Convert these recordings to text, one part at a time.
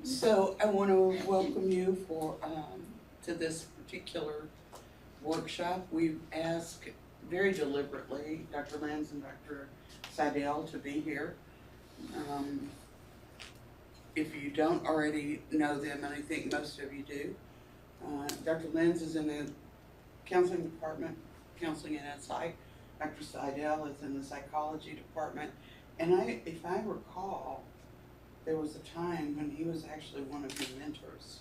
So I want to welcome you to this particular workshop. We've asked very deliberately Dr. Lenz and Dr. Seidel to be here. Um, if you don't already know them, and I think most of you do, Dr. Lenz is in the counseling department, counseling and insight. Dr. Seidel is in the psychology department. And if I recall, there was a time when he was actually one of your mentors.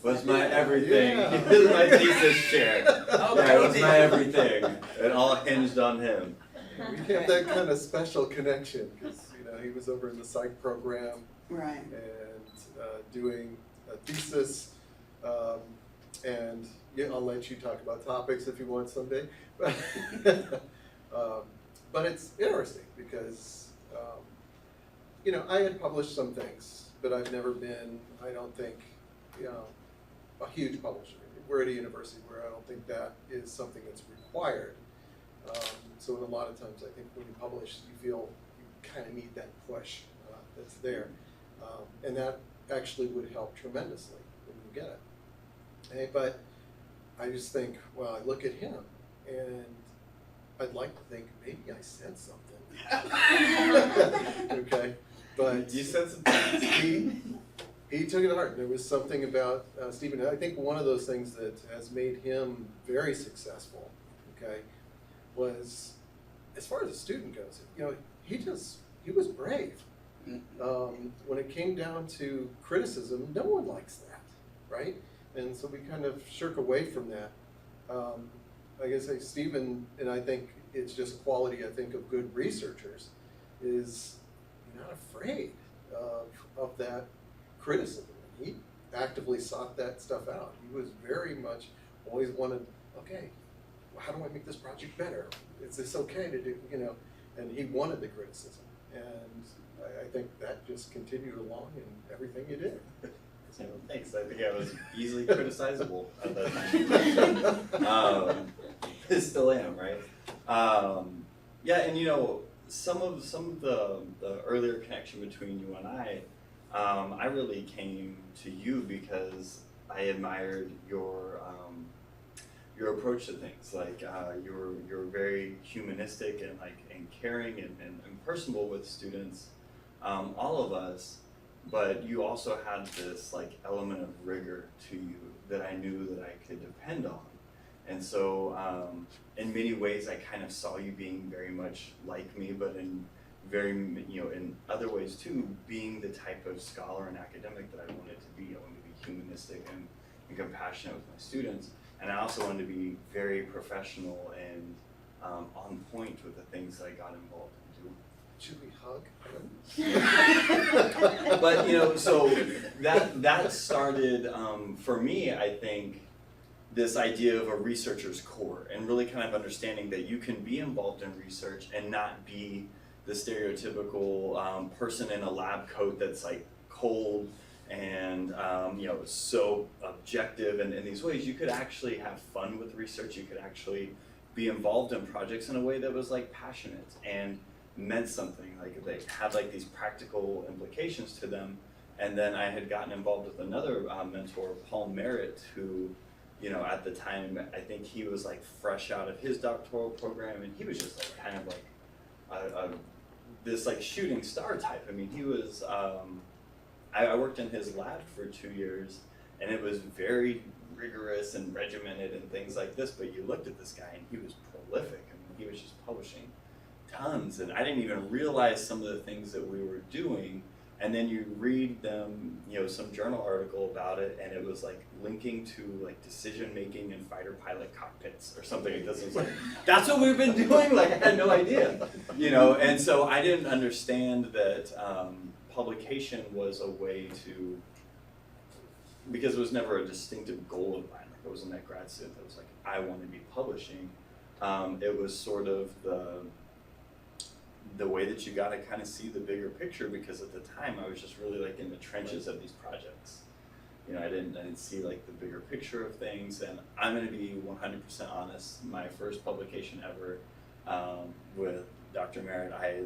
Was my everything. Yeah. He was my thesis chair. Okay, Yeah, it was then. my everything. It all hinged on him. We have that kind of special connection because he was over in the psych program Right. and doing a thesis, and yeah, I'll let you talk about topics if you want someday. But it's interesting because I had published some things, but I've never been, I don't think, a huge publisher. We're at a university where I don't think that is something that's required. So a lot of times I think when you publish, you feel you kind of need that push that's there. And that actually would help tremendously when you get it. Okay, but I just think, well, I look at him and I'd like to think maybe I said something. Okay, but You said some things. he took it to heart. There was something about Stephen. I think one of those things that has made him very successful, okay, was as far as a student goes. He was brave. When it came down to criticism, no one likes that, right? And so we kind of shirk away from that. I guess Stephen, and I think it's just a quality I think of good researchers, is you're not afraid of that criticism. He actively sought that stuff out. He was very much always wanted, okay, how do I make this project better? Is this okay to do, and he wanted the criticism. And I think that just continued along in everything you did. Thanks. I think I was easily criticizable at that time. Still am, right? Yeah, and some of the earlier connection between you and I really came to you because I admired your approach to things. Like you're very humanistic and caring and personable with students, all of us. But you also had this element of rigor to you that I knew that I could depend on. And so in many ways I kind of saw you being very much like me, but in in other ways too, being the type of scholar and academic that I wanted to be. I wanted to be humanistic and compassionate with my students. And I also wanted to be very professional and on point with the things that I got involved in doing. Should we hug? But so that started for me, I think, this idea of a researcher's core and really kind of understanding that you can be involved in research and not be the stereotypical person in a lab coat that's cold and so objective. And in these ways, you could actually have fun with research. You could actually be involved in projects in a way that was passionate and meant something, they had these practical implications to them. And then I had gotten involved with another mentor, Paul Merritt, who at the time I think he was fresh out of his doctoral program, and he was just kind of this shooting star type. I mean, he was I worked in his lab for 2 years, and it was very rigorous and regimented and things like this, but you looked at this guy and he was prolific. I mean, he was just publishing tons, and I didn't even realize some of the things that we were doing. And then you read them, some journal article about it, and it was linking to decision making in fighter pilot cockpits or something like this. It was that's what we've been doing. I had no idea, And so I didn't understand that publication was a way to, because it was never a distinctive goal of mine. It wasn't that grad student that was I want to be publishing. It was sort of the way that you got to kind of see the bigger picture, because at the time I was just really in the trenches of these projects. I didn't see the bigger picture of things. And I'm going to be 100% honest. My first publication ever with Dr. Merritt, I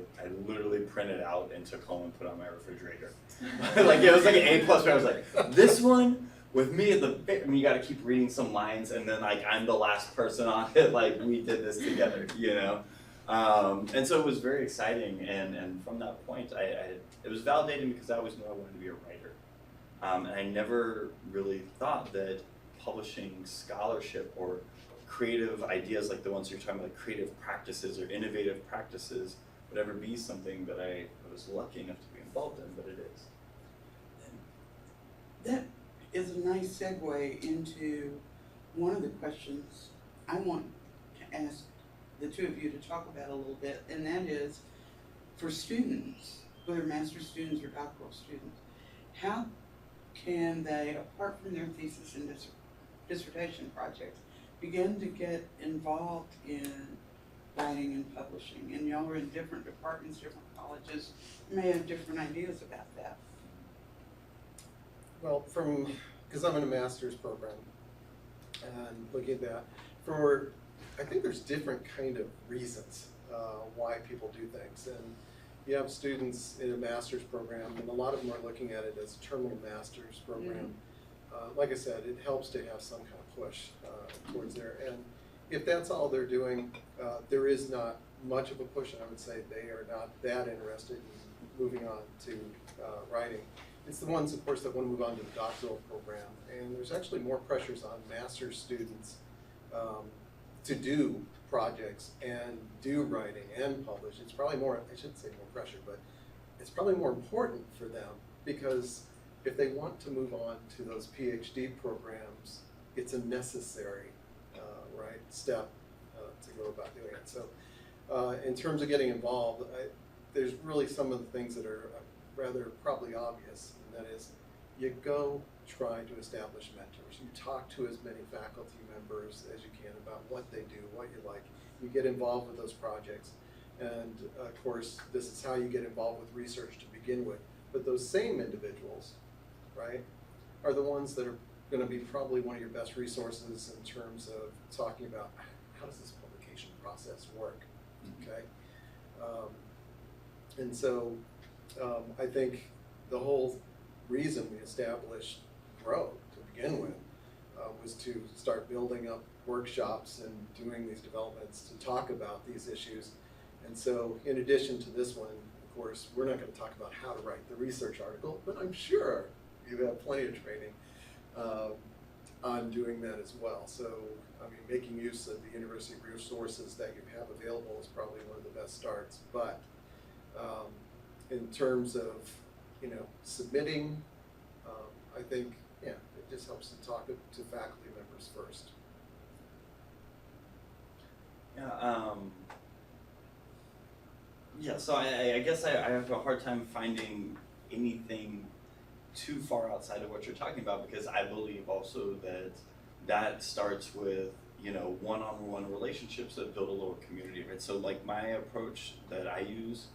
literally printed out and took home and put on my refrigerator. Like it was like an A+, where I was like, this one with me at the, I mean, you gotta keep reading some lines and then like I'm the last person on it, like we did this together, you know? And so it was very exciting, and from that point, it was validating because I always knew I wanted to be a writer. And I never really thought that publishing scholarship or creative ideas like the ones you're talking about, like creative practices or innovative practices, would ever be something that I was lucky enough to be involved in, but it is. That is a nice segue into one of the questions I want to ask the two of you to talk about a little bit, and that is, for students, whether master's students or doctoral students, how can they, apart from their thesis and dissertation projects, begin to get involved in writing and publishing? And y'all are in different departments, different colleges, you may have different ideas about that. Well, because I'm in a master's program, and looking at that, I think there's different kind of reasons why people do things. And you have students in a master's program, and a lot of them are looking at it as a terminal master's program. Like I said, it helps to have some kind of push towards there. And if that's all they're doing, there is not much of a push, and I would say they are not that interested in moving on to writing. It's the ones, of course, that want to move on to the doctoral program. And there's actually more pressures on master's students to do projects and do writing and publish. It's probably more, I shouldn't say more pressure, but it's probably more important for them, because if they want to move on to those PhD programs, it's a necessary right step to go about doing it. So in terms of getting involved, there's really some of the things that are rather probably obvious, and that is you go try to establish mentors. You talk to as many faculty members as you can about what they do, what you like. You get involved with those projects. And of course, this is how you get involved with research to begin with. But those same individuals, right, are the ones that are going to be probably one of your best resources in terms of talking about how does this publication process work, okay? And so I think the whole reason we established G.R.O.W. to begin with was to start building up workshops and doing these developments to talk about these issues. And so in addition to this one, of course, we're not going to talk about how to write the research article, but I'm sure you have plenty of training on doing that as well. So, I mean, making use of the university resources that you have available is probably one of the best starts. But in terms of, you know, submitting, I think, yeah, it just helps to talk to faculty members first. Yeah, yeah, so I guess I have a hard time finding anything too far outside of what you're talking about, because I believe also that starts with, you know, one-on-one relationships that build a little community, right? So like my approach that I use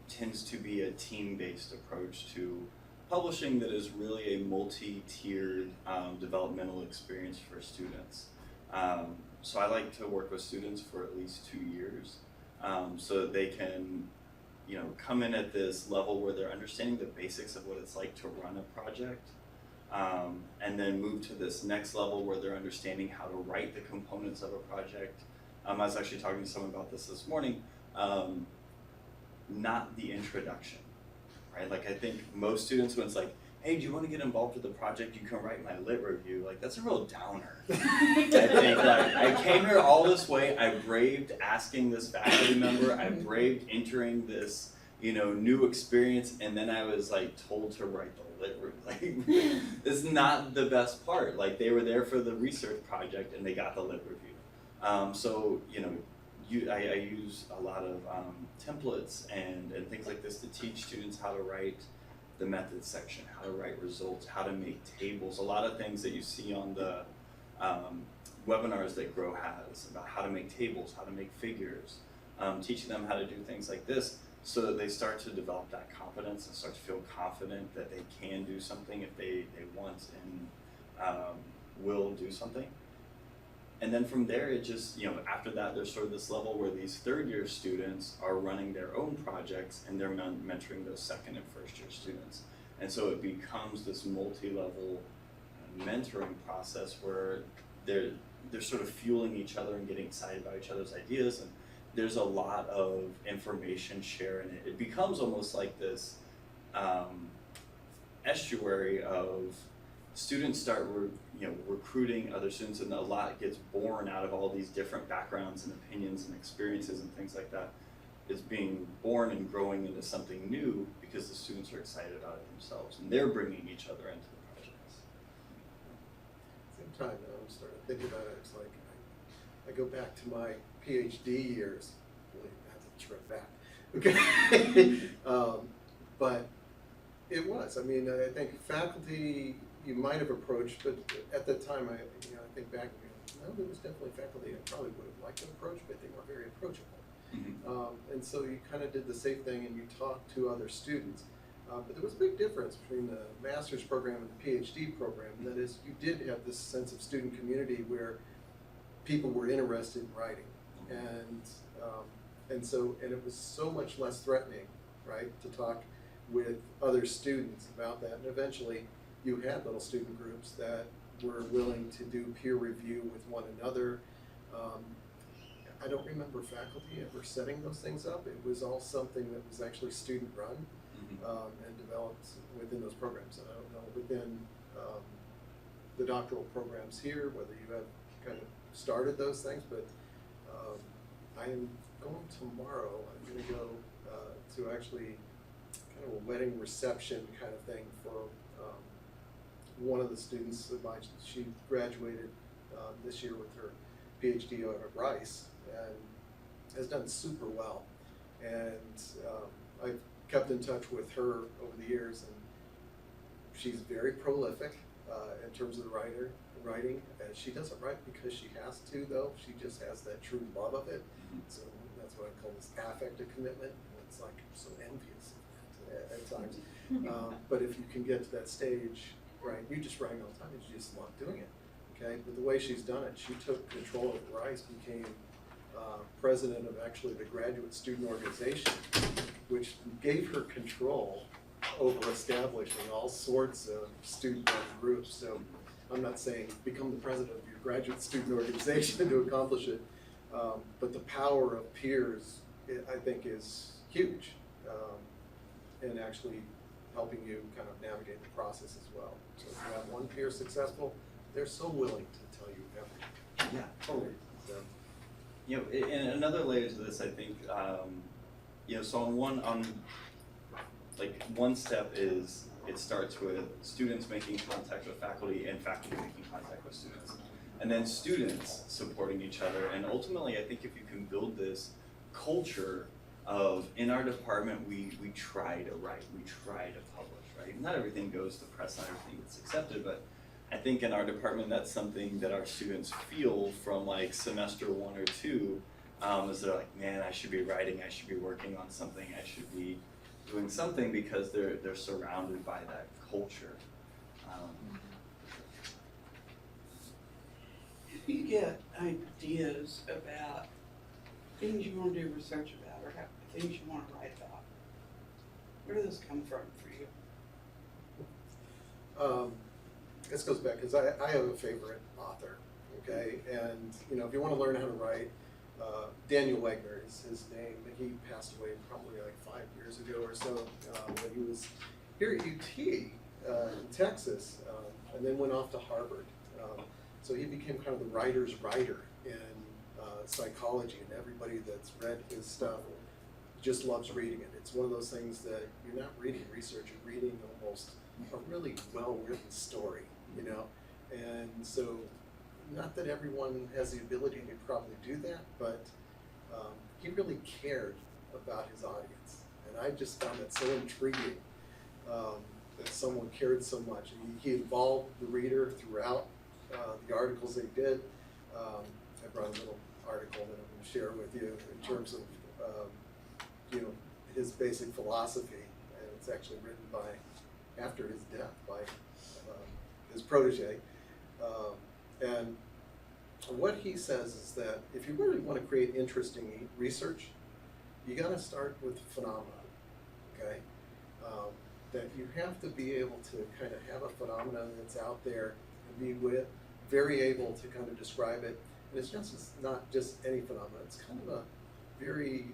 tends to be a team-based approach to publishing that is really a multi-tiered developmental experience for students. So I like to work with students for at least 2 years so that they can, you know, come in at this level where they're understanding the basics of what it's like to run a project, and then move to this next level where they're understanding how to write the components of a project. I was actually talking to someone about this morning, not the introduction, right? Like I think most students, when it's like, hey, do you want to get involved with the project? You can write my lit review. Like, that's a real downer. I think, like, I came here all this way. I braved asking this faculty member. I braved entering this, you know, new experience. And then I was, like, told to write the lit review. Like, it's not the best part. Like, they were there for the research project, and they got the lit review. So, you know, I use a lot of templates and things like this to teach students how to write the methods section, how to write results, how to make tables, a lot of things that you see on the webinars that G.R.O.W. has about how to make tables, how to make figures, teaching them how to do things like this so that they start to develop that confidence and start to feel confident that they can do something if they want and will do something. And then from there, it just, after that, there's sort of this level where these third-year students are running their own projects and they're mentoring those second and first-year students. And so it becomes this multi-level mentoring process where they're sort of fueling each other and getting excited about each other's ideas, and there's a lot of information sharing. It becomes almost like this estuary of students start recruiting other students, and a lot gets born out of all these different backgrounds and opinions and experiences and things like that is being born and growing into something new because the students are excited about it themselves and they're bringing each other into the projects. Same time, now I'm starting to think about it, it's like, I go back to my PhD years, really, I have to trip back, okay? But it was, I mean, I think faculty you might have approached, but at that time, I think back, no, there was definitely faculty I probably would have liked to approach, but they weren't very approachable. Mm-hmm. And so you kind of did the same thing and you talked to other students. But there was a big difference between the master's program and the PhD program. That is, you did have this sense of student community where people were interested in writing. And it was so much less threatening, right, to talk with other students about that. And eventually you had little student groups that were willing to do peer review with one another. I don't remember faculty ever setting those things up. It was all something that was actually student run and developed within those programs. And I don't know within the doctoral programs here whether you have kind of started those things, but I am going tomorrow. I'm going to go to actually kind of a wedding reception kind of thing for one of the students of mine. She graduated this year with her PhD out of Rice and has done super well. And I've kept in touch with her over the years, and she's very prolific in terms of the writing. And she doesn't write because she has to, though. She just has that true love of it. So that's what I call this affective commitment. It's like I'm so envious of that at times. But if you can get to that stage, right, you just write all the time and you just love doing it. Okay, but the way she's done it, she took control of Rice, became president of actually the graduate student organization, which gave her control over establishing all sorts of student-run groups. So I'm not saying become the president of your graduate student organization to accomplish it, but the power of peers, I think, is huge in actually helping you kind of navigate the process as well. So if you have one peer successful, they're so willing to tell you everything. Yeah, totally. So, and another layer to this, I think, so one step is it starts with students making contact with faculty and faculty making contact with students. And then students supporting each other. And ultimately, I think if you can build this culture of, in our department, we try to write, we try to publish, right? Not everything goes to press, not everything gets accepted, but I think in our department, that's something that our students feel from like semester 1 or 2, is they're like, man, I should be writing, I should be working on something, I should be doing something, because they're surrounded by that culture. If you get ideas about things you want to do research about or things you want to write about, where do those come from for you? This goes back, because I have a favorite author, okay? And, if you want to learn how to write, Daniel Wegner is his name. He passed away probably like 5 years ago or so when he was here at UT in Texas, and then went off to Harvard. So he became kind of the writer's writer in psychology, and everybody that's read his stuff just loves reading it. It's one of those things that you're not reading research, you're reading almost a really well-written story, And so, not that everyone has the ability to probably do that, but he really cared about his audience. And I just found that so intriguing that someone cared so much. He involved the reader throughout the articles they did. I brought a little article that I'm going to share with you in terms of his basic philosophy, and it's actually written after his death by his protege, and what he says is that if you really want to create interesting research, you got to start with phenomena, okay? That you have to be able to kind of have a phenomenon that's out there and be very able to kind of describe it. And it's not just any phenomenon, it's kind of a very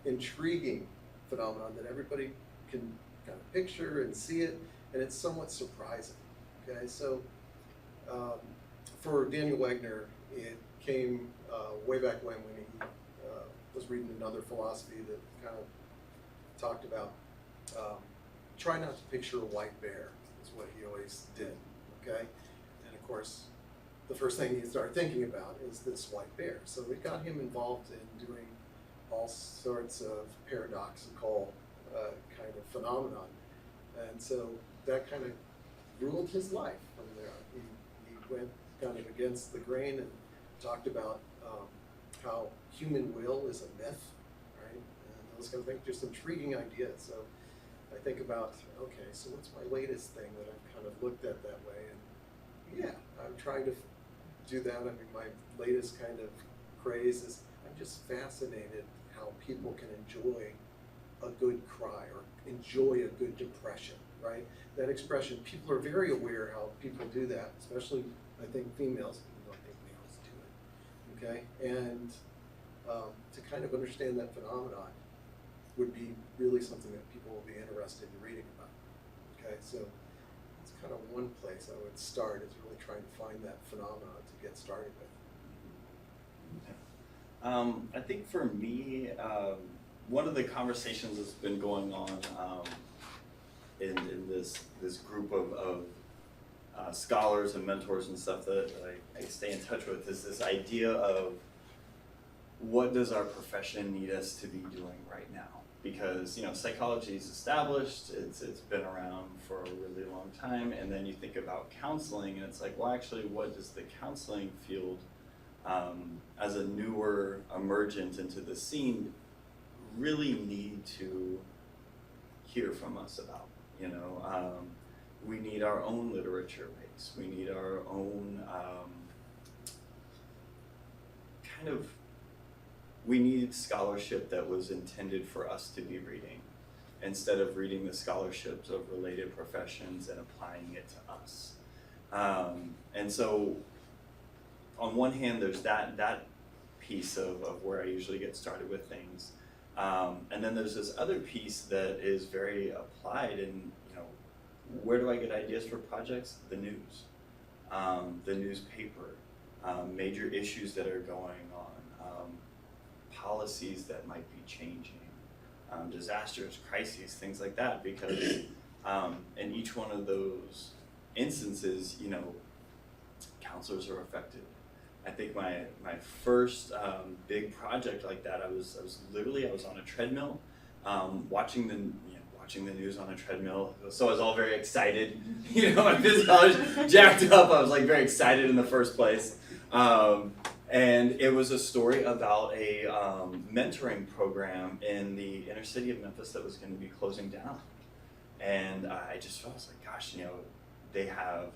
intriguing phenomenon that everybody can kind of picture and see it, and it's somewhat surprising, okay? So for Daniel Wegner, it came way back when he was reading another philosophy that kind of talked about try not to picture a white bear, is what he always did, okay? And of course, the first thing he started thinking about is this white bear. So it got him involved in doing all sorts of paradoxical kind of phenomenon. And so that kind of ruled his life from there. He went kind of against the grain and talked about how human will is a myth, right? And those kind of things, just intriguing ideas. So I think about, okay, so what's my latest thing that I've kind of looked at that way? And yeah, I'm trying to do that. I mean, my latest kind of craze is I'm just fascinated how people can enjoy a good cry or enjoy a good depression, right? That expression, people are very aware how people do that, especially, I think, females, even though I think males do it, okay? And to kind of understand that phenomenon would be really something that people will be interested in reading about, okay? So it's kind of one place I would start, is really trying to find that phenomenon to get started with. I think for me, one of the conversations that's been going on in this group of scholars and mentors and stuff that I stay in touch with is this idea of what does our profession need us to be doing right now? Because, you know, psychology is established, it's been around for a really long time, and then you think about counseling and it's like, well, actually, what does the counseling field as a newer emergent into the scene really need to hear from us about? You know, we need our own literature base. We need our own we need scholarship that was intended for us to be reading, instead of reading the scholarships of related professions and applying it to us. And so, on one hand, there's that piece of where I usually get started with things. And then there's this other piece that is very applied, and you know, where do I get ideas for projects? The news, the newspaper, major issues that are going on, policies that might be changing, disasters, crises, things like that. Because in each one of those instances, you know, counselors are affected. I think my first big project like that, I was on a treadmill, watching the news on a treadmill. So I was all very excited. You know, my physiology jacked up. I was like very excited in the first place. And it was a story about a mentoring program in the inner city of Memphis that was going to be closing down. And I was like, gosh, you know, they have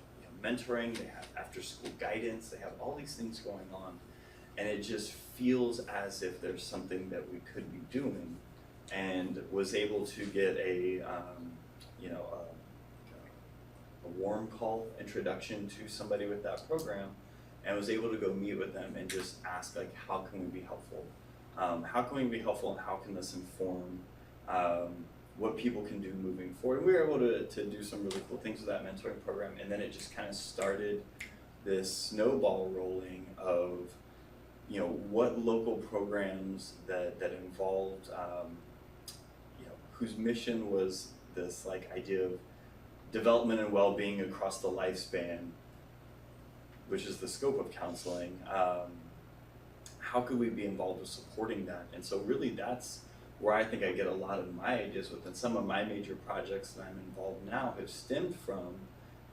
mentoring, they have after-school guidance, they have all these things going on, and it just feels as if there's something that we could be doing. And was able to get a warm call introduction to somebody with that program, and was able to go meet with them and just ask, like, how can we be helpful? How can we be helpful, and how can this inform what people can do moving forward? And we were able to do some really cool things with that mentoring program, and then it just kind of started this snowball rolling of, you know, what local programs that involved, whose mission was this like idea of development and well-being across the lifespan, which is the scope of counseling. How could we be involved with supporting that? And so really that's where I think I get a lot of my ideas with, and some of my major projects that I'm involved now have stemmed from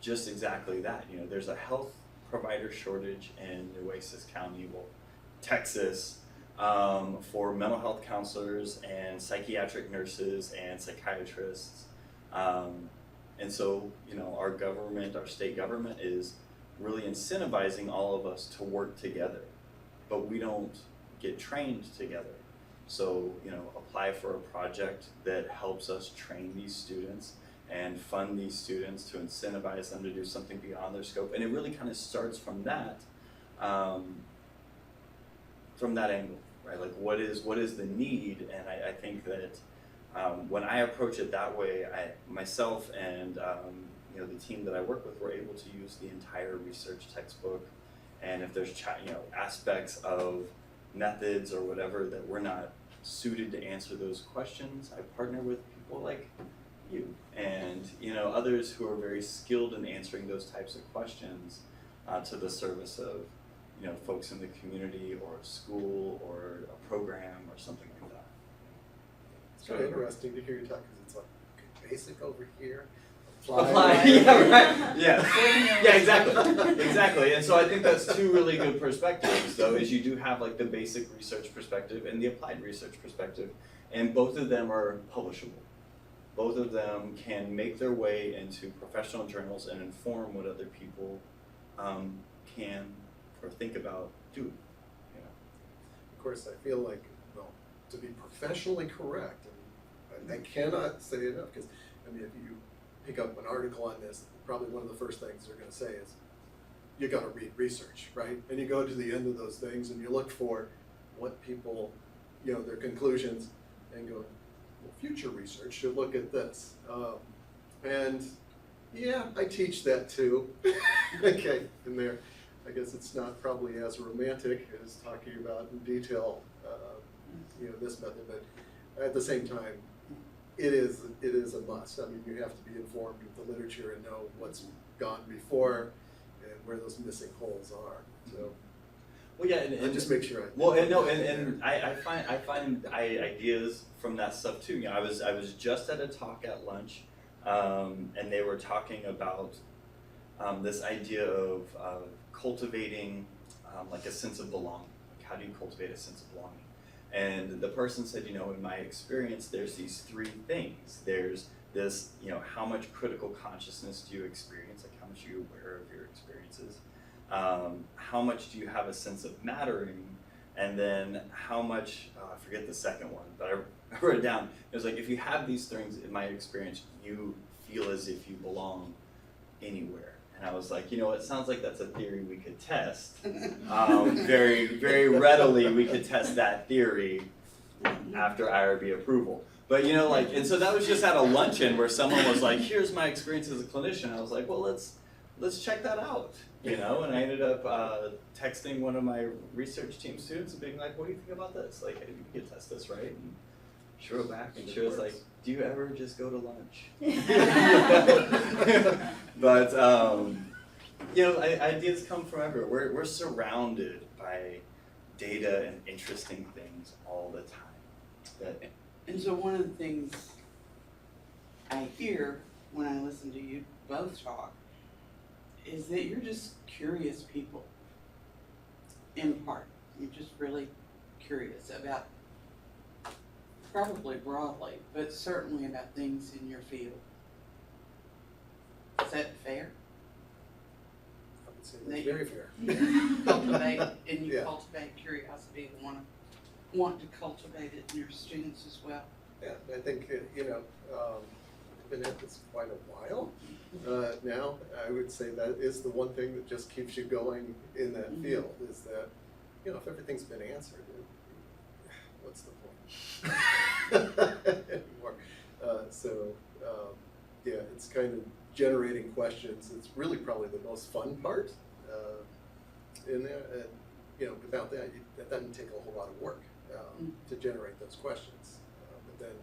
just exactly that. You know, there's a health provider shortage in Nueces County, well, Texas, for mental health counselors and psychiatric nurses and psychiatrists. And so, you know, our government, our state government is really incentivizing all of us to work together, but we don't get trained together. So, you know, apply for a project that helps us train these students and fund these students to incentivize them to do something beyond their scope. And it really kind of starts from that angle, right? Like what is the need? And I think that when I approach it that way, myself and you know, the team that I work with, we're able to use the entire research textbook. And if there's you know, aspects of methods or whatever that we're not suited to answer those questions, I partner with people like you and, you know, others who are very skilled in answering those types of questions to the service of, you know, folks in the community or a school or a program or something like that. It's kind of interesting to hear you talk, because it's like, okay, basic over here, Apply. Yeah, right. Yeah. Yeah, exactly. Exactly. And so I think that's two really good perspectives, though, is you do have like the basic research perspective and the applied research perspective, and both of them are publishable. Both of them can make their way into professional journals and inform what other people can or think about doing. You know? Of course, I feel like, well, to be professionally correct, and I cannot say enough, because I mean, if you pick up an article on this, probably one of the first things they're going to say is, you got to read research, right? And you go to the end of those things and you look for what people, you know, their conclusions, and go, well, future research should look at this. And yeah, I teach that too. Okay, in there. I guess it's not probably as romantic as talking about in detail, you know, this method, but at the same time, it is a must. I mean, you have to be informed of the literature and know what's gone before and where those missing holes are. So, well, yeah, and just make sure. I find ideas from that stuff too. You know, I was just at a talk at lunch, and they were talking about this idea of cultivating like a sense of belonging. Like, how do you cultivate a sense of belonging? And the person said, you know, in my experience, there's these three things. There's this, you know, how much critical consciousness do you experience? Like, how much are you aware of your experiences? How much do you have a sense of mattering? And then how much, I forget the second one, but I wrote it down. It was like, if you have these things, in my experience, you feel as if you belong anywhere. And I was like, you know, it sounds like that's a theory we could test. Very, very readily we could test that theory after IRB approval. But you know, like, and so that was just at a luncheon where someone was like, here's my experience as a clinician. I was like, well, let's check that out, you know? And I ended up texting one of my research team students and being like, what do you think about this? Like, hey, you could test this, right? And she wrote back and she was like, do you ever just go to lunch? But, you know, ideas come from everywhere. We're surrounded by data and interesting things all the time. And so one of the things I hear when I listen to you both talk is that you're just curious people, in part. You're just really curious about, probably broadly, but certainly about things in your field. Is that fair? I would say that's very fair. Cultivate, and you Yeah. cultivate curiosity and want to cultivate it in your students as well. Yeah, I think, you know, I've been at this quite a while now. I would say that is the one thing that just keeps you going in that field, is that, you know, if everything's been answered, what's the point anymore? Yeah, it's kind of generating questions. It's really probably the most fun part in there. And, you know, without that, that doesn't take a whole lot of work to generate those questions. But then,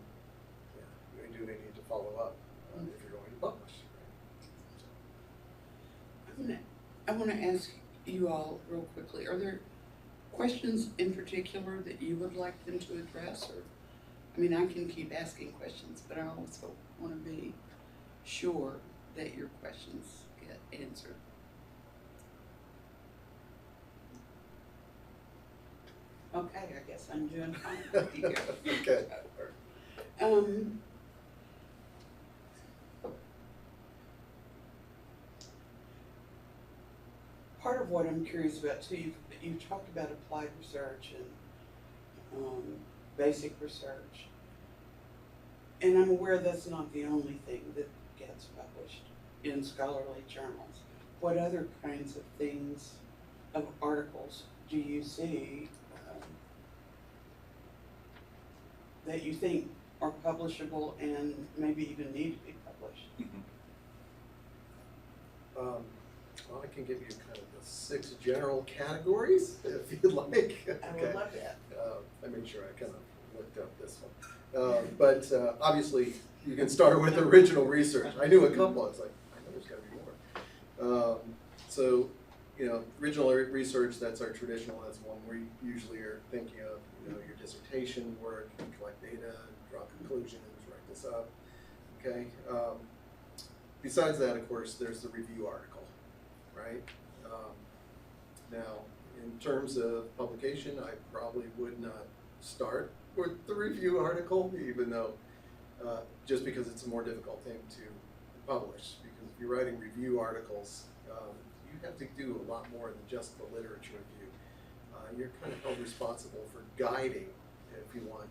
yeah, you do need to follow up if you're going to publish. Right? I want to ask you all real quickly, are there questions in particular that you would like them to address? Or, I mean, I can keep asking questions, but I also want to be sure that your questions get answered. Okay, I guess I'm doing fine with you. Okay. of what I'm curious about too, you've talked about applied research and basic research. And I'm aware that's not the only thing that gets published in scholarly journals. What other kinds of things, of articles, do you see that you think are publishable and maybe even need to be published? Well, I can give you kind of the 6 general categories, if you'd like. I would love that. I made sure I kind of looked up this one. But obviously, you can start with original research. I knew a couple, I was like, I know there's gotta be more. So, original research, that's our traditional, that's one we usually are thinking of, your dissertation work, you collect data, draw conclusions, write this up, okay? Besides that, of course, there's the review article, right? Now, in terms of publication, I probably would not start with the review article, even though, just because it's a more difficult thing to publish. Because if you're writing review articles, you have to do a lot more than just the literature review. You're kind of held responsible for guiding, if you want,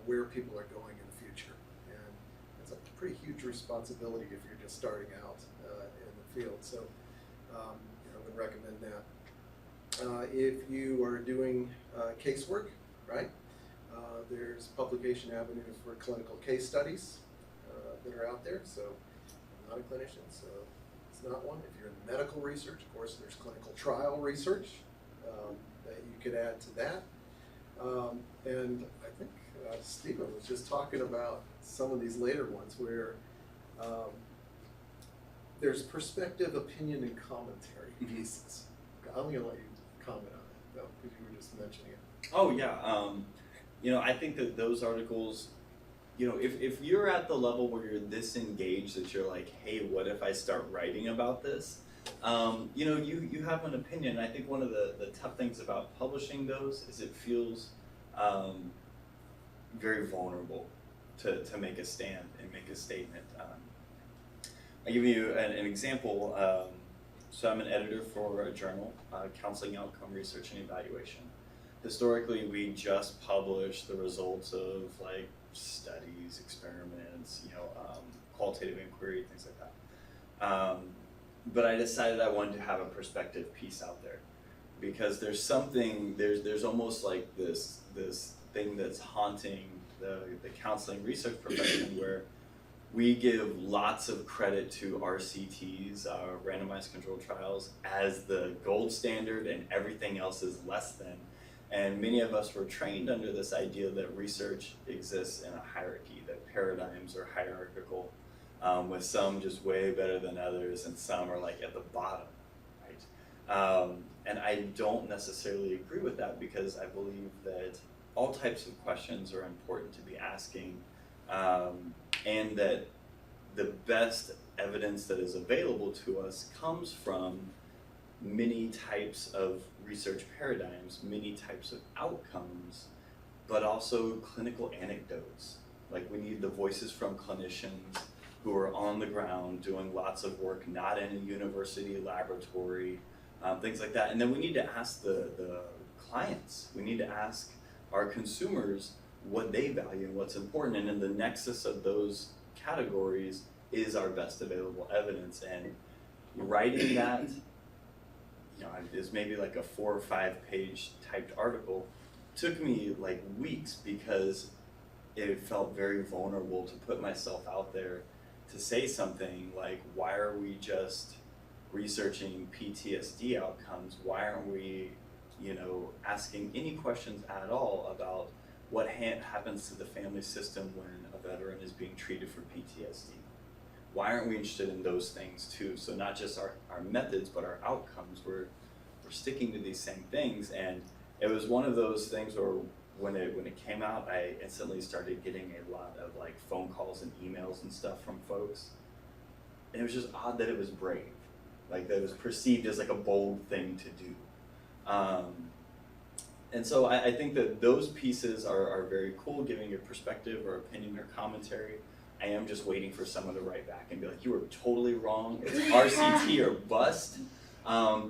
where people are going in the future. And it's a pretty huge responsibility if you're just starting out in the field. So I would recommend that. If you are doing casework, right, there's publication avenues for clinical case studies that are out there. So I'm not a clinician, so it's not one. If you're in medical research, of course, there's clinical trial research that you could add to that. And I think Stephen was just talking about some of these later ones where there's perspective, opinion, and commentary pieces. I'm going to let you comment on it, though, because you were just mentioning it. Oh yeah, I think that those articles, if you're at the level where you're this engaged that you're like, hey, what if I start writing about this? You have an opinion. I think one of the tough things about publishing those is it feels very vulnerable to make a stand and make a statement. I'll give you an example. So I'm an editor for a journal, Counseling Outcome Research and Evaluation. Historically, we just publish the results of like studies, experiments, qualitative inquiry, things like that. But I decided I wanted to have a perspective piece out there because there's something, there's almost like this thing that's haunting the counseling research profession where we give lots of credit to RCTs, randomized controlled trials, as the gold standard and everything else is less than. And many of us were trained under this idea that research exists in a hierarchy, that paradigms are hierarchical, with some just way better than others and some are like at the bottom, right? And I don't necessarily agree with that because I believe that all types of questions are important to be asking, and that the best evidence that is available to us comes from many types of research paradigms, many types of outcomes, but also clinical anecdotes. Like we need the voices from clinicians who are on the ground doing lots of work, not in a university laboratory, things like that. And then we need to ask the clients, we need to ask our consumers what they value and what's important. And in the nexus of those categories is our best available evidence. And writing that, is maybe like a 4 or 5 page typed article, took me like weeks because it felt very vulnerable to put myself out there to say something like, why are we just researching PTSD outcomes? Why aren't we, asking any questions at all about what happens to the family system when a veteran is being treated for PTSD? Why aren't we interested in those things too? So not just our methods, but our outcomes. We're sticking to these same things. And it was one of those things where when it came out, I instantly started getting a lot of like phone calls and emails and stuff from folks. And it was just odd that it was brave. Like that it was perceived as like a bold thing to do. And so I think that those pieces are very cool, giving your perspective or opinion or commentary. I am just waiting for someone to write back and be like, you were totally wrong. It's RCT or bust.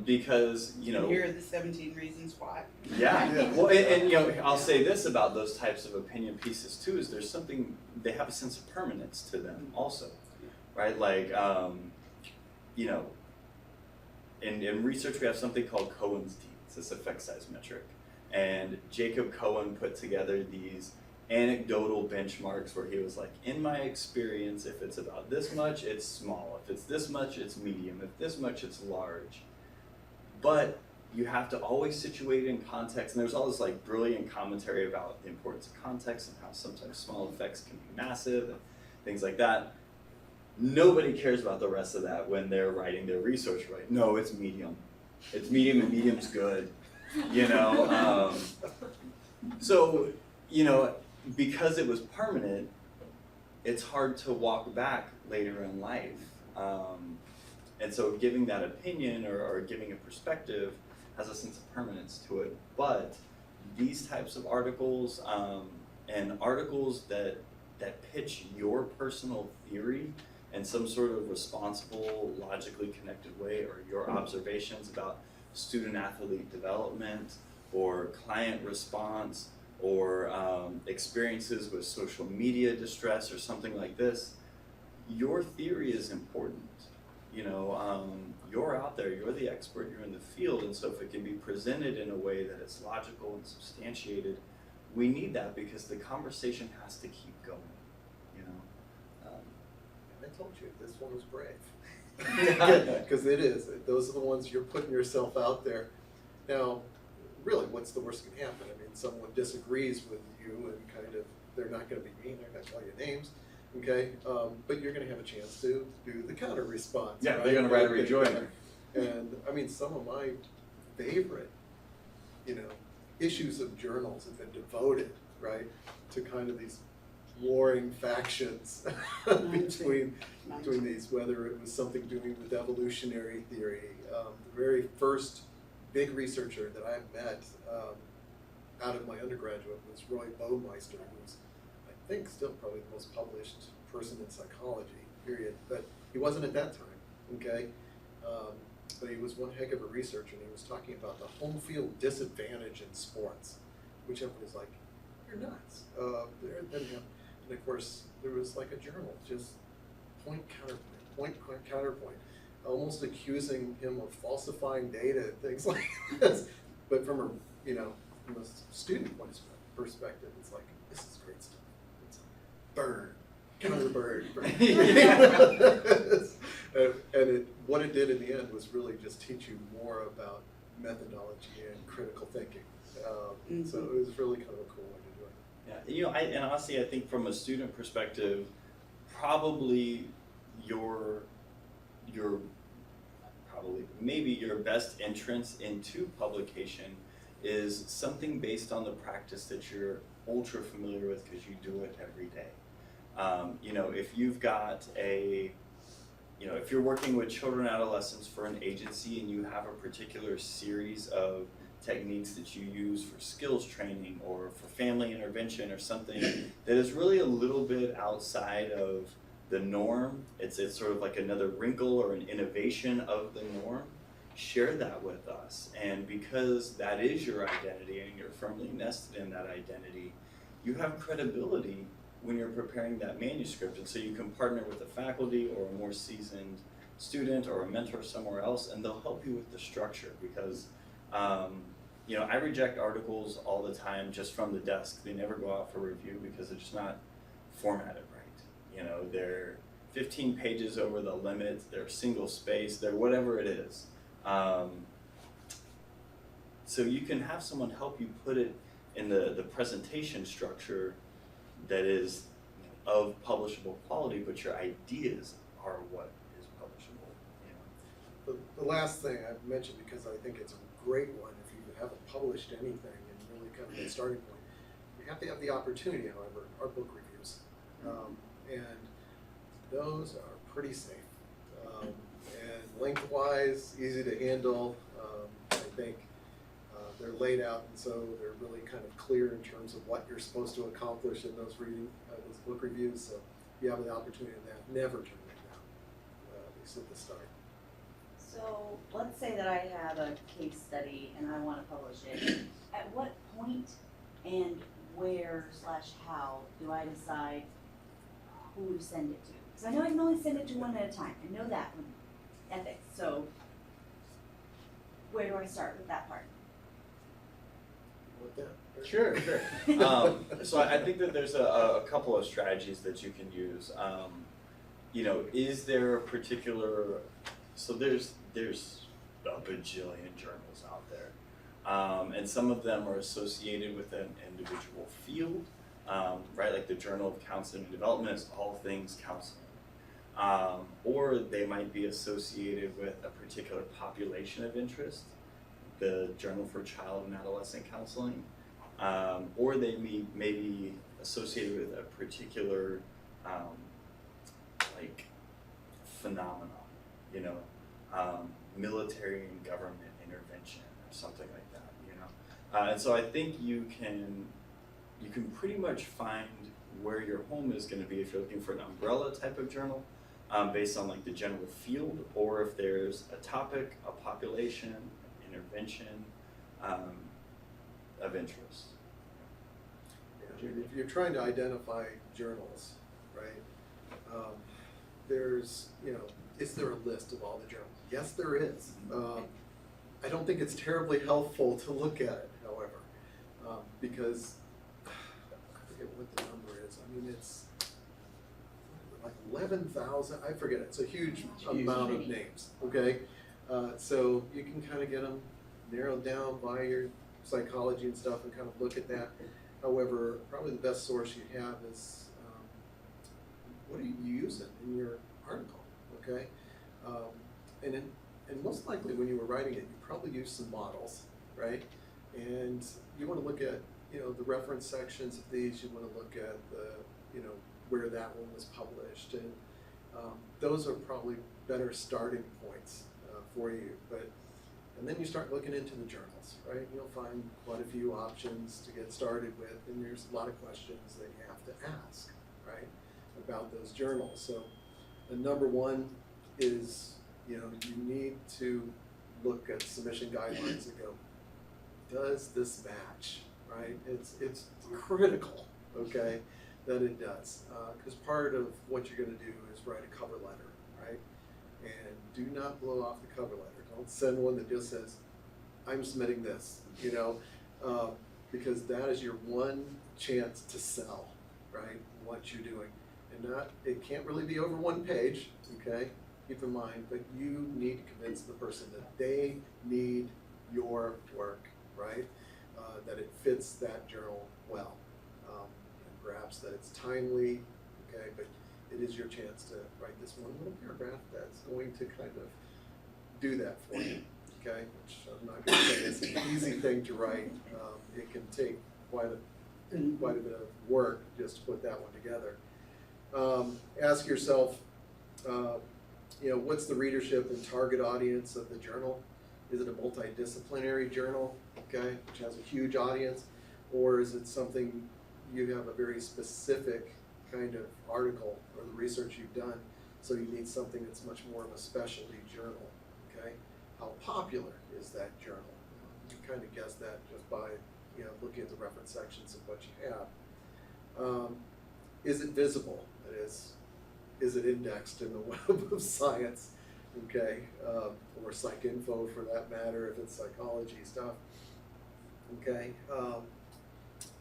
Because, you know. And here are the 17 reasons why. Yeah, Yeah. well, and you know, I'll say this about those types of opinion pieces too, is there's something, they have a sense of permanence to them also, right? Like, you know, in research we have something called Cohen's d. It's this effect size metric. And Jacob Cohen put together these anecdotal benchmarks where he was like, in my experience, if it's about this much, it's small. If it's this much, it's medium. If this much, it's large. But you have to always situate it in context, and there's all this like brilliant commentary about the importance of context and how sometimes small effects can be massive and things like that. Nobody cares about the rest of that when they're writing their research, right? No, it's medium. It's medium and medium's good, you know? So, you know, because it was permanent, it's hard to walk back later in life. And so giving that opinion or giving a perspective has a sense of permanence to it. But these types of articles and articles that pitch your personal theory in some sort of responsible, logically connected way, or your observations about student-athlete development or client response or experiences with social media distress or something like this, your theory is important. You know, you're out there, you're the expert, you're in the field, and so if it can be presented in a way that it's logical and substantiated, we need that because the conversation has to keep going, you know. I told you, this one was brave. Because it is. Those are the ones you're putting yourself out there. Now, really, what's the worst that can happen? I mean, someone disagrees with you and kind of, they're not going to be mean, they're going to tell you names, okay? But you're going to have a chance to do the counter response. Yeah, right? they're going to write a rejoinder. And I mean, some of my favorite, you know, issues of journals have been devoted, right, to kind of these warring factions between these, whether it was something doing with evolutionary theory. The very first big researcher that I met out of my undergraduate was Roy Baumeister, who's, I think, still probably the most published person in psychology, period. But he wasn't at that time, okay? But he was one heck of a researcher, and he was talking about the home field disadvantage in sports, which everybody's like, you're nuts. And of course, there was like a journal, just point, counterpoint, almost accusing him of falsifying data and things like this. But from a, you know, from a student point of perspective, it's like, this is great stuff. It's burn, counter burn. And what it did in the end was really just teach you more about methodology and critical thinking. So it was really kind of a cool way to do it. Yeah, you know, and honestly, I think from a student perspective, probably maybe your best entrance into publication is something based on the practice that you're ultra familiar with because you do it every day. You know, if you've got if you're working with children and adolescents for an agency and you have a particular series of techniques that you use for skills training or for family intervention or something that is really a little bit outside of the norm, it's sort of like another wrinkle or an innovation of the norm, share that with us. And because that is your identity and you're firmly nested in that identity, you have credibility when you're preparing that manuscript. And so you can partner with a faculty or a more seasoned student or a mentor somewhere else, and they'll help you with the structure because you know, I reject articles all the time just from the desk. They never go out for review because they're just not formatted right. You know, they're 15 pages over the limit, they're single space, they're whatever it is. So you can have someone help you put it in the presentation structure that is of publishable quality, but your ideas are what is publishable. You know? The last thing I've mentioned, because I think it's a great one if you haven't published anything and really kind of a starting point, you have to have the opportunity, however, are book reviews. And those are pretty safe. And lengthwise, easy to handle. I think they're laid out, and so they're really kind of clear in terms of what you're supposed to accomplish in those those book reviews. So you have the opportunity of that. Never turn them down, at least at the start. So let's say that I have a case study and I want to publish it. At what point and where / how do I decide who to send it to? Because I know I can only send it to one at a time. I know that from ethics. So where do I start with that part? With that. Sure. So I think that there's a couple of strategies that you can use. Is there a particular, so there's a bajillion journals out there. And some of them are associated with an individual field, right? Like the Journal of Counseling and Development is all things counseling. Or they might be associated with a particular population of interest, the Journal for Child and Adolescent Counseling, or they may be associated with a particular phenomenon, military and government intervention or something like that, and so I think you can pretty much find where your home is going to be if you're looking for an umbrella type of journal, based on like the general field, or if there's a topic, a population, intervention of interest. If you're trying to identify journals, right, there's, is there a list of all the journals? Yes, there is. I don't think it's terribly helpful to look at it, however, because I forget what the number is. I mean, it's like 11,000, I forget it. It's a huge amount of names, okay? So you can kind of get them narrowed down by your psychology and stuff and kind of look at that. However, probably the best source you have is what are you using in your article, okay? And most likely when you were writing it, you probably used some models, right? And you want to look at, the reference sections of these. You want to look at the, where that one was published, and those are probably better starting points for you. And then you start looking into the journals, right? You'll find quite a few options to get started with, and there's a lot of questions that you have to ask, right, about those journals. So the number one is, you need to look at submission guidelines and go, does this match, right? It's critical, okay, that it does, because part of what you're going to do is write a cover letter, right? And do not blow off the cover letter. Don't send one that just says, I'm submitting this, because that is your one chance to sell, right, what you're doing. And it can't really be over one page, okay, keep in mind, but you need to convince the person that they need your work, right, that it fits that journal well, and perhaps that it's timely, okay, but it is your chance to write this one little paragraph that's going to kind of do that for you, okay? Which I'm not going to say is an easy thing to write. It can take quite a bit of work just to put that one together. Ask yourself, what's the readership and target audience of the journal? Is it a multidisciplinary journal, okay, which has a huge audience, or is it something you have a very specific kind of article or the research you've done, so you need something that's much more of a specialty journal, okay? How popular is that journal? You kind of guess that just by looking at the reference sections of what you have. Is it visible? That is it indexed in the Web of Science, okay, or PsycInfo for that matter, if it's psychology stuff, okay?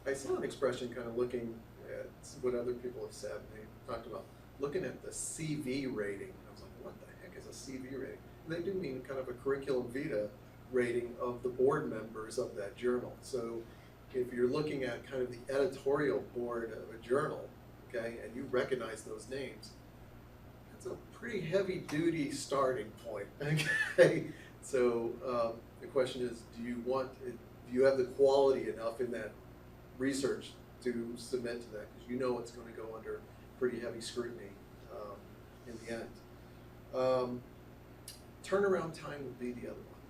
I saw an expression kind of looking at what other people have said. They talked about looking at the CV rating. I was like, what the heck is a CV rating? And they do mean kind of a curriculum vitae rating of the board members of that journal. So if you're looking at kind of the editorial board of a journal, okay, and you recognize those names, that's a pretty heavy duty starting point, okay? So the question is, do you have the quality enough in that research to submit to that? Because it's going to go under pretty heavy scrutiny in the end. Turnaround time would be the other one.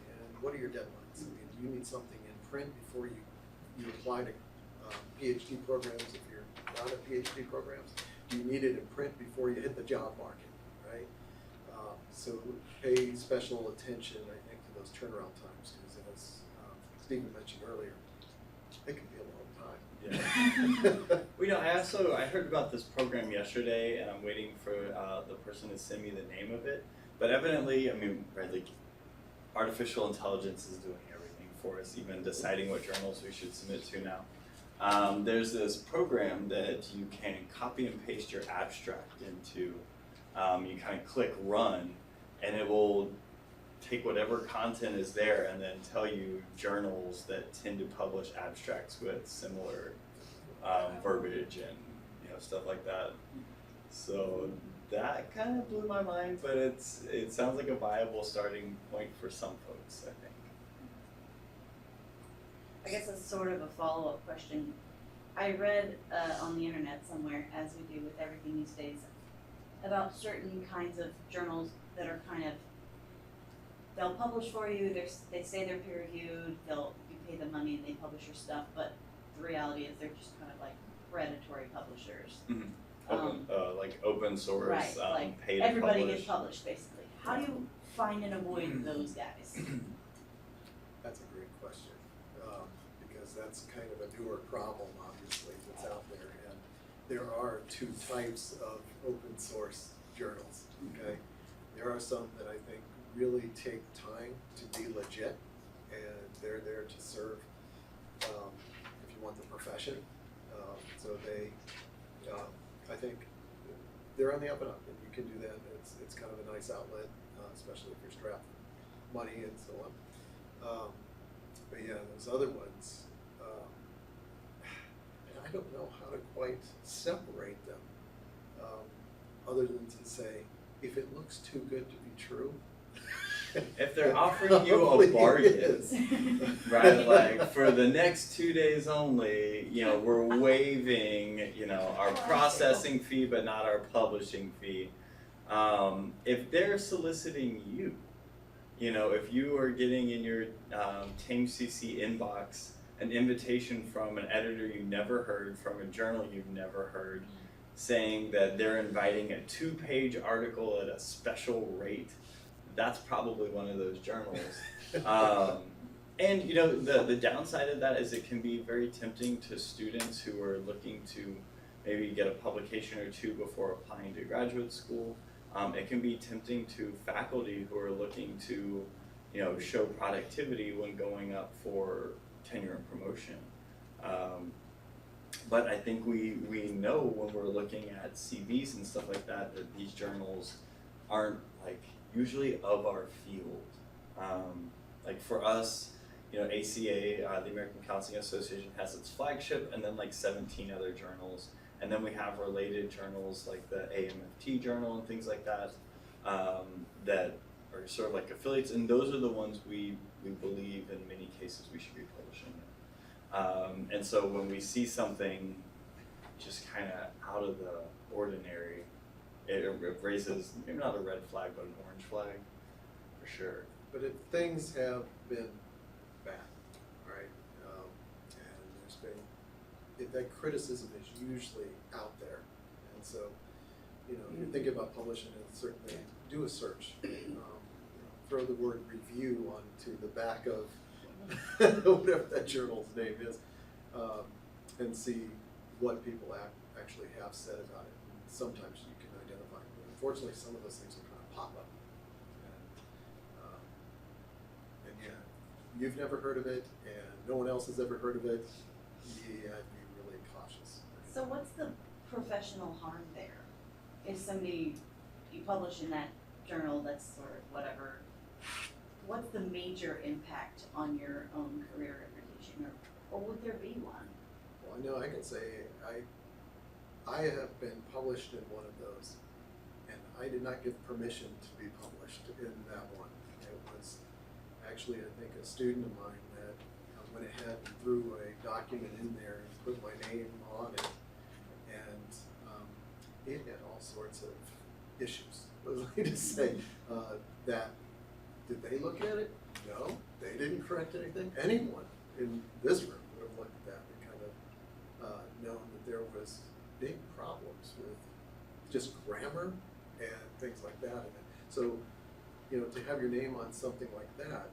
And what are your deadlines? I mean, do you need something in print before you apply to PhD programs if you're not at PhD programs? Do you need it in print before you hit the job market, right? So pay special attention, I think, to those turnaround times, because as Stephen mentioned earlier, it can be a long time. Yeah. Well, you know, I heard about this program yesterday, and I'm waiting for the person to send me the name of it. But evidently, I mean, right, like, artificial intelligence is doing everything for us, even deciding what journals we should submit to now. There's this program that you can copy and paste your abstract into. You kind of click run, and it will take whatever content is there and then tell you journals that tend to publish abstracts with similar verbiage and, you know, stuff like that. So that kind of blew my mind, but it sounds like a viable starting point for some folks, I think. I guess it's sort of a follow-up question. I read on the internet somewhere, as we do with everything these days, about certain kinds of journals that are kind of, they'll publish for you, they say they're peer-reviewed, you pay them money and they publish your stuff, but the reality is they're just kind of like predatory publishers. Mm-hmm. Like open source, Right, like paid everybody publish. gets published basically. How do you find and avoid those guys? That's a great question, because that's kind of a newer problem, obviously, that's out there. And there are two types of open source journals, okay? There are some that I think really take time to be legit, and they're there to serve, if you want, the profession. So they, I think they're on the up and up, and you can do that. It's kind of a nice outlet, especially if you're strapped for money and so on. But yeah, those other ones, and I don't know how to quite separate them, other than to say, if it looks too good to be true. If they're offering you a Probably bargain, is. right, like for the next 2 days only, you know, we're waiving, you know, our processing fee but not our publishing fee. If they're soliciting you, you know, if you are getting in your I-TAMUCC inbox an invitation from an editor you never heard, from a journal you've never heard, saying that they're inviting a 2-page article at a special rate, that's probably one of those journals. And you know, the downside of that is it can be very tempting to students who are looking to maybe get a publication or two before applying to graduate school. It can be tempting to faculty who are looking to, you know, show productivity when going up for tenure and promotion. But I think we know when we're looking at CVs and stuff like that, that these journals aren't like usually of our field. Like for us, you know, ACA, the American Counseling Association, has its flagship and then like 17 other journals. And then we have related journals like the AMFT journal and things like that, that are sort of like affiliates. And those are the ones we believe in many cases we should be publishing in. And so when we see something just kind of out of the ordinary, it raises maybe not a red flag, but an orange flag, for sure. But if things have been bad, right, and there's been, that criticism is usually out there. And so, you know, if you're thinking about publishing a certain thing, do a search. You know, throw the word review onto the back of whatever that journal's name is, and see what people actually have said about it. And sometimes you can identify it. But unfortunately, some of those things will kind of pop up. And yeah, you've never heard of it, and no one else has ever heard of it. Yeah, I'd be really cautious. So what's the professional harm there? If somebody, you publish in that journal that's sort of whatever, what's the major impact on your own career reputation, or would there be one? Well, I know I can say I have been published in one of those, and I did not give permission to be published in that one. It was actually, I think, a student of mine that went ahead and threw a document in there and put my name on it, and it had all sorts of issues. Let me just say that. Did they look at it? No, they didn't correct anything. Anyone in this room would have looked at that and kind of known that there was big problems with just grammar and things like that. And so So, you know, to have your name on something like that,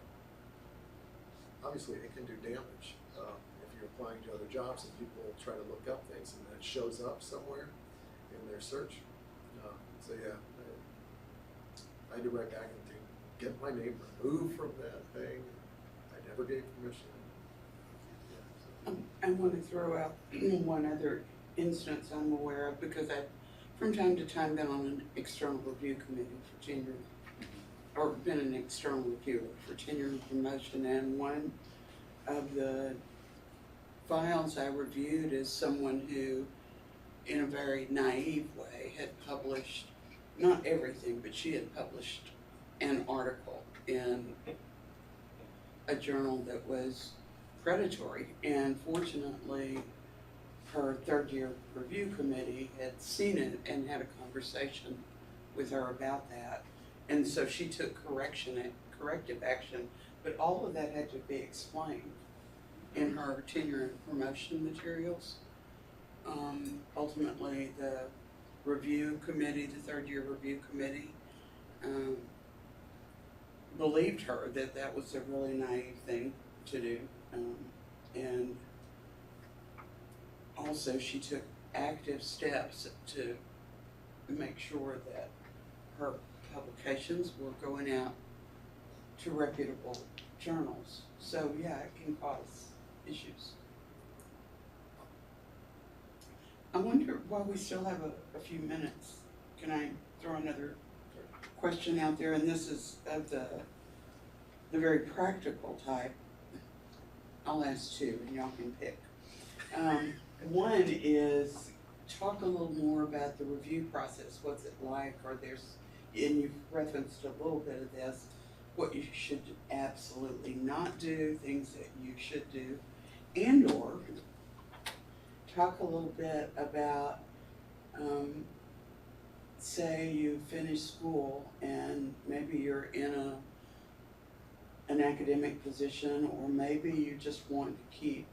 obviously it can do damage. If you're applying to other jobs and people try to look up things and that shows up somewhere in their search. So yeah, I had to write back and get my name removed from that thing. I never gave permission. Yeah, so. I want to throw out one other instance I'm aware of, because I've from time to time been on an external review committee for tenure, or been an external reviewer for tenure and promotion, and one of the files I reviewed is someone who, in a very naive way, had published, not everything, but she had published an article in a journal that was predatory, and fortunately her third year review committee had seen it and had a conversation with her about that, and so she took corrective action, but all of that had to be explained in her tenure and promotion materials. Ultimately the review committee, the third year review committee, believed her that that was a really naive thing to do, and also she took active steps to make sure that her publications were going out to reputable journals. So yeah, it can cause issues. I wonder, while we still have a few minutes, can I throw another question out there? And this is of the very practical type. I'll ask two and y'all can pick. One is, talk a little more about the review process. What's it like? Or there's, and you've referenced a little bit of this, what you should absolutely not do, things that you should do, and or talk a little bit about, say you finish school and maybe you're in an academic position, or maybe you just want to keep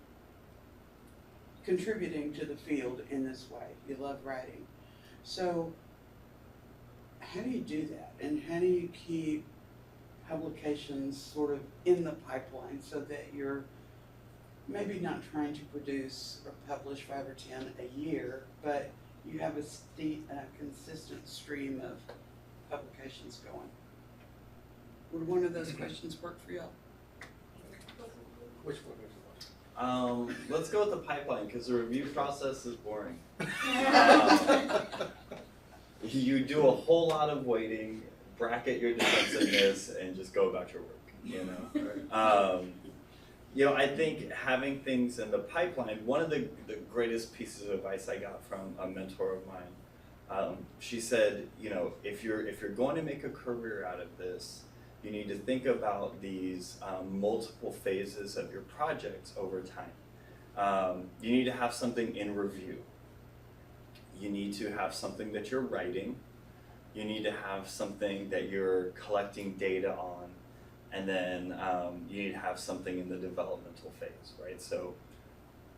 contributing to the field in this way. You love writing. So how do you do that? And how do you keep publications sort of in the pipeline so that you're maybe not trying to produce or publish 5 or 10 a year, but you have a consistent stream of publications going? Would one of those questions work for y'all? Which one would you like? Let's go with the pipeline, because the review process is boring. You do a whole lot of waiting, bracket your defensiveness, and just go about your work, you know? You know, I think having things in the pipeline, one of the greatest pieces of advice I got from a mentor of mine, she said, you know, if you're going to make a career out of this, you need to think about these multiple phases of your projects over time. You need to have something in review. You need to have something that you're writing. You need to have something that you're collecting data on. And then you need to have something in the developmental phase, right? So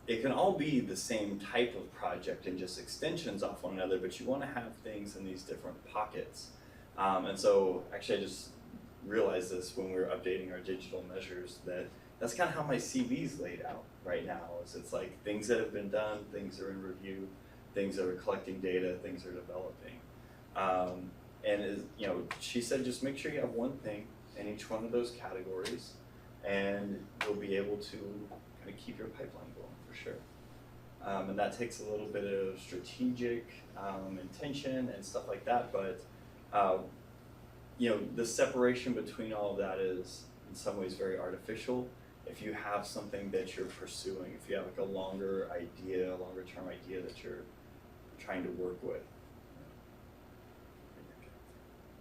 it can all be the same type of project and just extensions off one another, but you want to have things in these different pockets. And so actually I just realized this when we were updating our digital measures, that that's kind of how my CV's laid out right now. Is it's like things that have been done, things are in review, things that are collecting data, things are developing. And is, you know, she said just make sure you have one thing in each one of those categories, and you'll be able to kind of keep your pipeline going for sure. And that takes a little bit of strategic intention and stuff like that, but you know, the separation between all of that is in some ways very artificial. If you have something that you're pursuing, if you have like a longer idea, a longer term idea that you're trying to work with.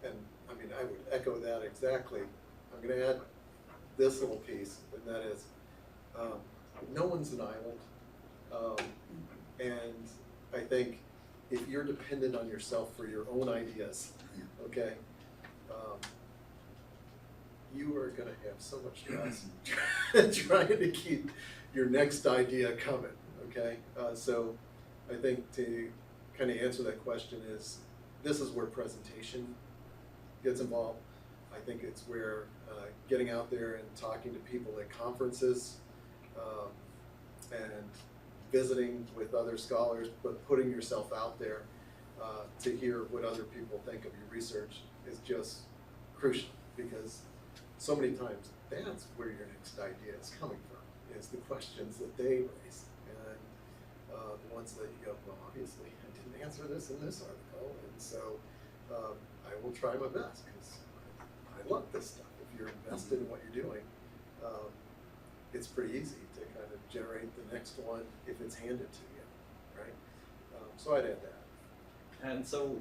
And I mean, I would echo that exactly. I'm going to add this little piece, and that is, no one's an island. And I think if you're dependent on yourself for your own ideas, okay, you are going to have so much stress trying to keep your next idea coming, okay? So I think to kind of answer that question is, this is where presentation gets involved. I think it's where getting out there and talking to people at conferences and visiting with other scholars, but putting yourself out there to hear what other people think of your research is just crucial, because so many times that's where your next idea is coming from, is the questions that they raise. And the ones that you go, well, obviously I didn't answer this in this article, and so I will try my best, because I love this stuff. If you're invested in what you're doing, it's pretty easy to kind of generate the next one if it's handed to you, right? So I'd add that. And so,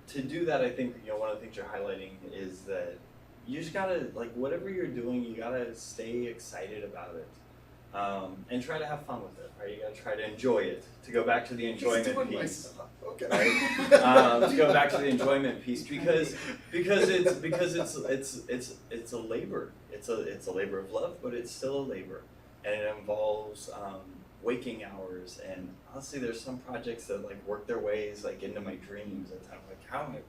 to do that, I think, one of the things you're highlighting is that you just gotta, like, whatever you're doing, you gotta stay excited about it. And try to have fun with it, right? You gotta try to enjoy it. To go back to the enjoyment He's doing my piece. stuff. Okay. Right? To go back to the enjoyment piece, because it's a labor. It's a labor of love, but it's still a labor, and it involves waking hours. And honestly, there's some projects that like work their ways like into my dreams, and I'm like, how am I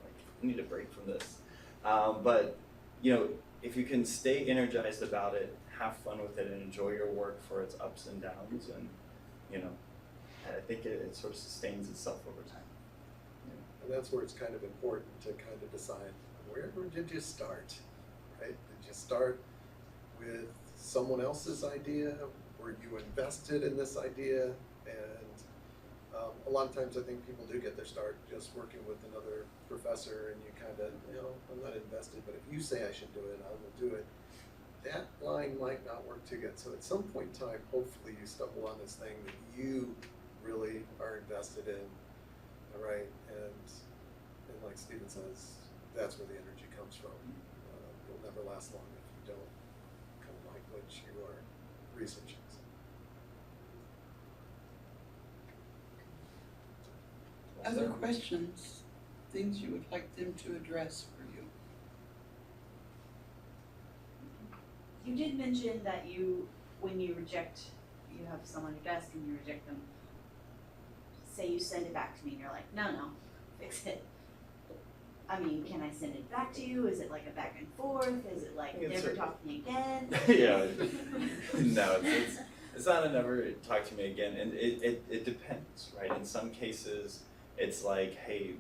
I need a break from this? But if you can stay energized about it, have fun with it, and enjoy your work for its ups and downs, and I think it sort of sustains itself over time. And that's where it's kind of important to kind of decide, where did you start, right? Did you start with someone else's idea? Were you invested in this idea? And a lot of times I think people do get their start just working with another professor, and you kind of, I'm not invested, but if you say I should do it, I will do it. That line might not work too good. So at some point in time, hopefully you stumble on this thing that you really are invested in, all right? And like Stephen says, that's where the energy comes from. You'll never last long if you don't kind of like what you are researching. Other questions, things you would like them to address for you? You did mention that when you have someone at your desk and you reject them, say you send it back to me and you're like, no, fix it. I mean, can I send it back to you? Is it like a back and forth? Is it like never talk to me again? Yeah, no, it's not a never talk to me again, and it depends, right? In some cases, it's like, hey,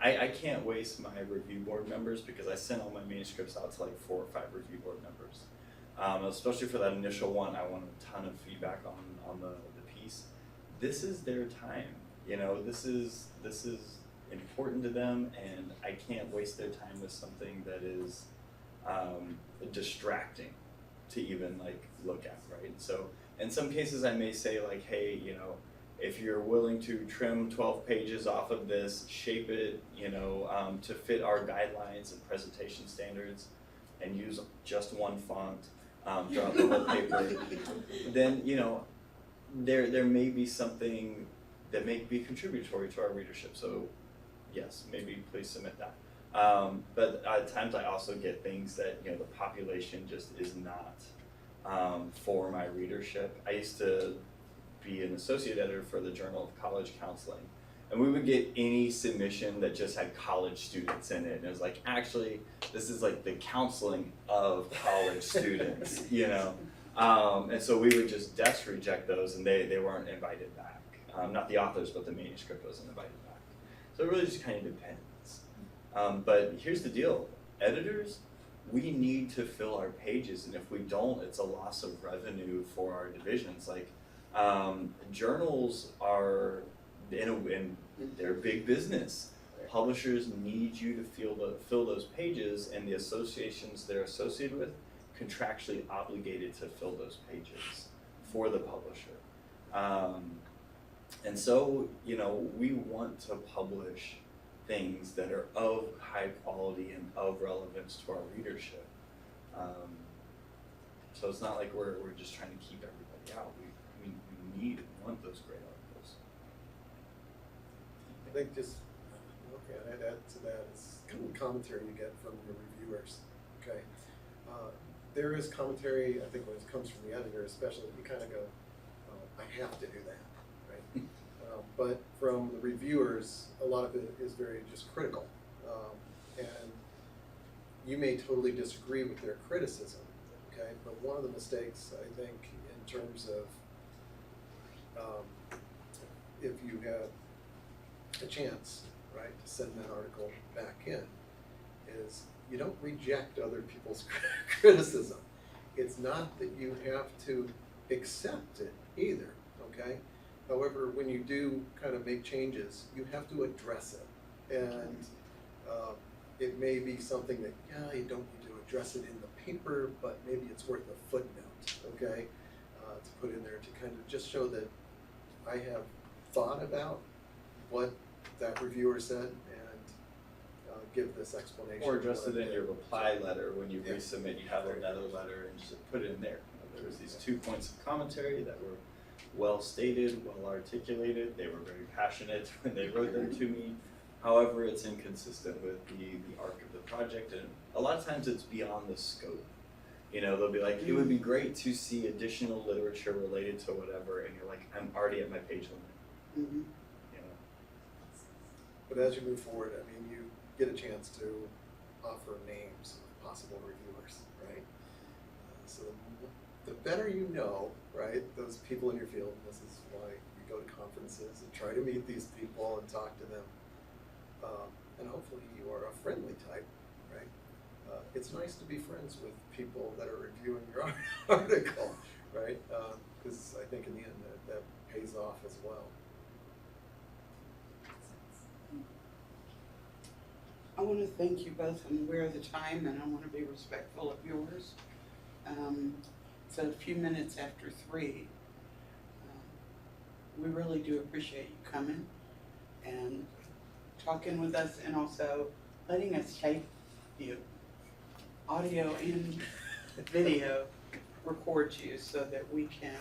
I can't waste my review board members, because I sent all my manuscripts out to like 4 or 5 review board members. Especially for that initial one, I want a ton of feedback on the piece. This is their time, this is important to them, and I can't waste their time with something that is distracting to even like look at, right? So in some cases I may say like, hey, if you're willing to trim 12 pages off of this, shape it, to fit our guidelines and presentation standards, and use just one font throughout the whole paper, then there may be something that may be contributory to our readership. So yes, maybe please submit that. But at times I also get things that the population just is not for my readership. I used to be an associate editor for the Journal of College Counseling, and we would get any submission that just had college students in it, and it was like, actually, this is like the counseling of college students, and so we would just desk reject those, and they weren't invited back. Not the authors, but the manuscript wasn't invited back. So it really just kind of depends. But here's the deal, editors, we need to fill our pages, and if we don't, it's a loss of revenue for our divisions. Like, journals are in they're big business. Publishers need you to fill those pages, and the associations they're associated with contractually obligated to fill those pages for the publisher. And so, we want to publish things that are of high quality and of relevance to our readership. So it's not like we're just trying to keep everybody out. We need and want those great articles. I think just, I'd add to that is kind of commentary you get from your reviewers, okay? There is commentary, I think when it comes from the editor especially, you kind of go, I have to do that, right? But from the reviewers, a lot of it is very just critical. And you may totally disagree with their criticism, okay? But one of the mistakes, I think, in terms of if you have a chance, right, to send that article back in, is you don't reject other people's criticism. It's not that you have to accept it either, okay? However, when you do kind of make changes, you have to address it. And it may be something that, yeah, you don't need to address it in the paper, but maybe it's worth a footnote, okay? To put in there to kind of just show that I have thought about what that reviewer said and give this explanation. Or address of it what in your reply letter when you Yeah. resubmit, you have another letter and just put it in there. There was these 2 points of commentary that were well stated, well articulated, they were very passionate when they wrote them to me. However, it's inconsistent with the arc of the project, and a lot of times it's beyond the scope. You know, they'll be like, it would be great to see additional literature related to whatever, and you're like, I'm already at my page limit. Mhm. You know? But as you move forward, I mean, you get a chance to offer names of possible reviewers, right? So the better you know, right, those people in your field, and this is why you go to conferences and try to meet these people and talk to them. And hopefully you are a friendly type, right? It's nice to be friends with people that are reviewing your article, right? Because I think in the end that pays off as well. I want to thank you both. I'm aware of the time and I want to be respectful of yours. It's a few minutes after 3. We really do appreciate you coming and talking with us and also letting us tape you, audio and video, record you so that we can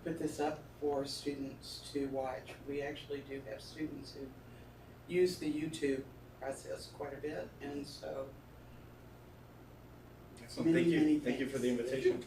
put this up for students to watch. We actually do have students who use the YouTube process quite a bit, and so So Many, thank you. many Thank you for the thanks. invitation.